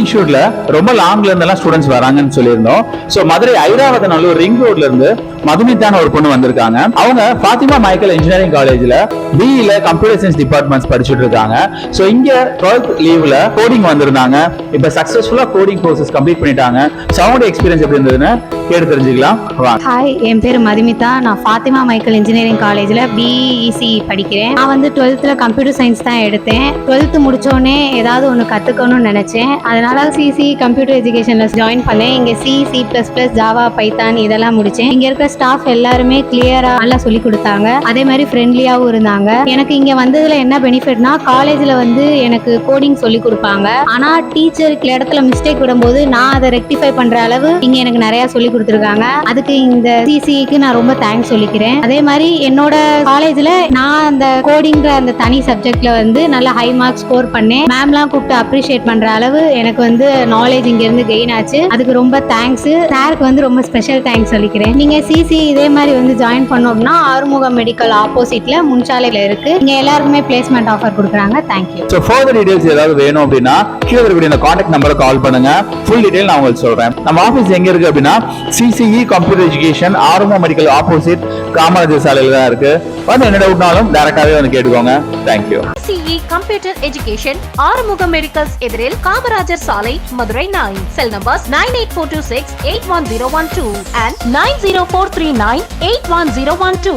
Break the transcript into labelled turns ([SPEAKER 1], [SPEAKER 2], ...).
[SPEAKER 1] இன்ஸ்டியூட்ல ரொம்ப லாங்ல இருந்து எல்லாம் ஸ்டூடெண்ட்ஸ் வராங்கன்னு சொல்லியிருந்தோம். சோ மதுரை ஐராவதநல்லூர் ரிங் ரோட்ல இருந்து மதுமிதான ஒரு பொண்ணு வந்திருக்காங்க. அவங்க ஃபாத்திமா மைக்கேல் இன்ஜினியரிங் காலேஜ்ல பிஇல கம்ப்யூட்டர் சயின்ஸ் டிபார்ட்மெண்ட்ஸ் படிச்சுட்டு இருக்காங்க. சோ இங்க 12th லீவ்ல கோடிங் வந்திருந்தாங்க. இப்ப சக்சஸ்ஃபுல்லா கோடிங் கோர்சஸ் கம்ப்ளீட் பண்ணிட்டாங்க. சவுண்ட் எக்ஸ்பீரியன்ஸ் எப்படி இருந்ததுன்னு கேட்டு தெரிஞ்சுக்கலாம்.
[SPEAKER 2] ஹாய், என் பேர் மதுமிதா. நான் ஃபாத்திமா மைக்கேல் இன்ஜினியரிங் காலேஜ்ல பிஇசி படிக்கிறேன். நான் வந்து 12th கம்ப்யூட்டர் சயின்ஸ் தான் எடுத்தேன். 12th முடிச்சோடனே ஏதாவது ஒன்று கத்துக்கணும்னு நினைச்சேன். அதனால சிசி கம்ப்யூட்டர் எஜுகேஷன்ல ஜாயின் பண்ணேன். இங்க C++, ஜாவா, பைத்தான் இதெல்லாம் முடிச்சேன். இங்க இருக்க ஸ்டாஃப் எல்லாருமே கிளியரா நல்லா சொல்லி கொடுத்தாங்க. அதே மாதிரி ஃப்ரெண்ட்லியாவும் இருந்தாங்க. எனக்கு இங்க வந்ததுல என்ன பெனிஃபிட்னா, காலேஜ்ல வந்து எனக்கு கோடிங் சொல்லி கொடுப்பாங்க. ஆனா டீச்சருக்கு இடத்துல மிஸ்டேக் விடும்போது நான் அதை ரெக்டிஃபை பண்ற அளவு இங்க எனக்கு நிறைய சொல்லி கொடுத்துருக்காங்க. அதுக்கு இந்த சிசிக்கு நான் ரொம்ப தேங்க்ஸ் சொல்லிக்கிறேன். அதே மாதிரி என்னோட காலேஜ்ல நான் அந்த கோடிங்கிற அந்த தனி சப்ஜெக்ட்ல வந்து நல்ல ஹை மார்க் ஸ்கோர் பண்ணேன். மேம்லாம் கூப்பிட்டு அப்ரிஷியேட் பண்ற அளவு எனக்கு வந்து நாலேஜ் இங்க இருந்து கெயின் ஆச்சு. அதுக்கு ரொம்ப தேங்க்ஸ். சாருக்கு வந்து ரொம்ப ஸ்பெஷல் தேங்க்ஸ் சொல்லிக்கிறேன். நீங்க சிசி இதே மாதிரி வந்து ஜாயின் பண்ணோம் அப்படின்னா ஆறுமுகம் மெடிக்கல் ஆப்போசிட்ல முன்சாலையில இருக்கு. இங்க எல்லாருக்குமே பிளேஸ்மெண்ட் ஆஃபர் கொடுக்குறாங்க. தேங்க்யூ.
[SPEAKER 1] சோ ஃபர்தர் டீடைல்ஸ் ஏதாவது வேணும் அப்படின்னா கீழ இருக்கக்கூடிய இந்த கான்டாக்ட் நம்பரை கால் பண்ணுங்க. ஃபுல் டீடைல் நான் உங்களுக்கு சொல்றேன். நம்ம ஆபீஸ் எங்க இருக்கு அப்படின்னா CCE computer education Arumugam medical opposite Kamarajar சாலையில தான் இருக்கு. வந்து என்ன டவுட்னாலும் டைரக்டாவே வந்து கேட்டுக்கோங்க. Thank you.
[SPEAKER 3] CE computer education Arumugam medicals எதிரில் காமராஜர் சாலை, மதுரை 9. செல் நம்பர்ஸ் 98426 81012 and 90439 81012.